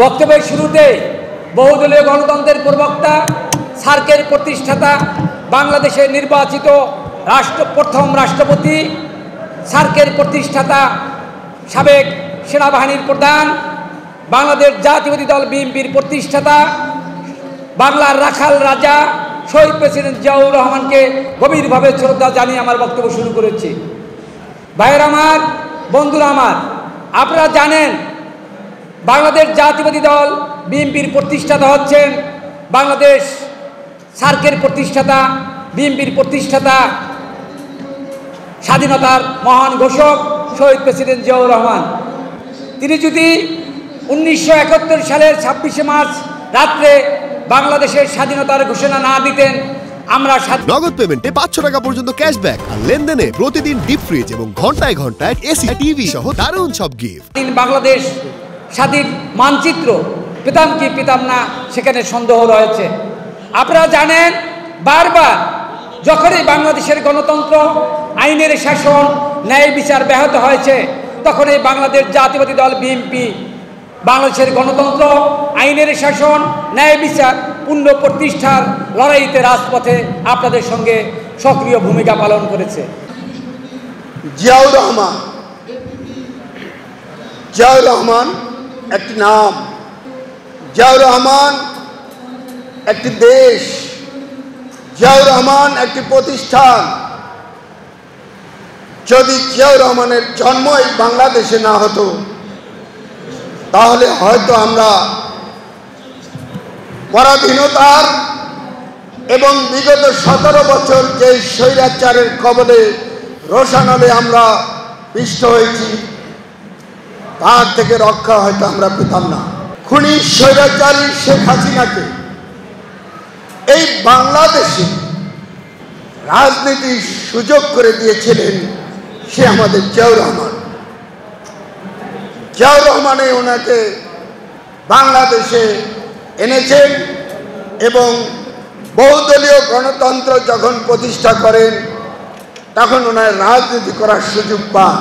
বক্তব্যের শুরুতে বহুদলীয় গণতন্ত্রের প্রবক্তা, সার্কের প্রতিষ্ঠাতা, বাংলাদেশের নির্বাচিত প্রথম রাষ্ট্রপতি, সার্কের প্রতিষ্ঠাতা, সাবেক সেনাবাহিনীর প্রধান, বাংলাদেশ জাতীয়তাবাদী দল বিএনপির প্রতিষ্ঠাতা, বাংলার রাখাল রাজা শহীদ প্রেসিডেন্ট জিয়াউর রহমানকে গভীরভাবে শ্রদ্ধা জানিয়ে আমার বক্তব্য শুরু করেছি। ভাইয়েরা আমার, বন্ধুরা আমার, আপনারা জানেন বাংলাদেশ জাতীয়তাবাদী দল বিএনপির প্রতিষ্ঠাতা হচ্ছেন বাংলাদেশ সার্কের প্রতিষ্ঠাতা, বিএনপির প্রতিষ্ঠাতা, স্বাধীনতার মহান ঘোষক শহীদ প্রেসিডেন্ট জিয়াউর রহমান। তিনি যদি 1971 সালের 26শে মার্চ রাত্রে বাংলাদেশের স্বাধীনতার ঘোষণা না দিতেন, আমরা নগদ পেমেন্টে 500 টাকা পর্যন্ত ক্যাশব্যাক আর লেনদেনে প্রতিদিন ডিপ ফ্রিজ এবং ঘন্টায় ঘন্টায় এসি টিভি সহ দারুণ সব গিফট। বাংলাদেশ স্বাধীন মানচিত্র পেতাম কি পেতাম না, সেখানে সন্দেহ রয়েছে। আপনারা জানেন বারবার যখনই বাংলাদেশের গণতন্ত্র, আইনের শাসন, ন্যায় বিচার ব্যাহত হয়েছে, তখনই বাংলাদেশ জাতীয়তাবাদী দল বিএনপি বাংলাদেশের গণতন্ত্র, আইনের শাসন, ন্যায় বিচার পুনঃপ্রতিষ্ঠার লড়াইতে রাজপথে আপনাদের সঙ্গে সক্রিয় ভূমিকা পালন করেছে। জিয়াউর রহমান একটি নাম, জিয়াউর রহমান একটি দেশ, জিয়াউর রহমান একটি প্রতিষ্ঠান। যদি জিয়াউর রহমানের জন্ম এই বাংলাদেশে না হতো, তাহলে হয়তো আমরা পরাধীনতার এবং বিগত 17 বছর যে স্বৈরাচারের কবলে রোষানলে আমরা পিষ্ট হয়েছি, তার থেকে রক্ষা হয়তো আমরা পেতাম না। খুনি স্বৈরাচারী শেখ হাসিনাকে এই বাংলাদেশে রাজনীতির সুযোগ করে দিয়েছিলেন সে আমাদের জিয়াউর রহমান। জিয়াউর রহমানে ওনাকে বাংলাদেশে এনেছেন এবং বহুদলীয় গণতন্ত্র যখন প্রতিষ্ঠা করেন, তখন ওনার রাজনীতি করার সুযোগ পান।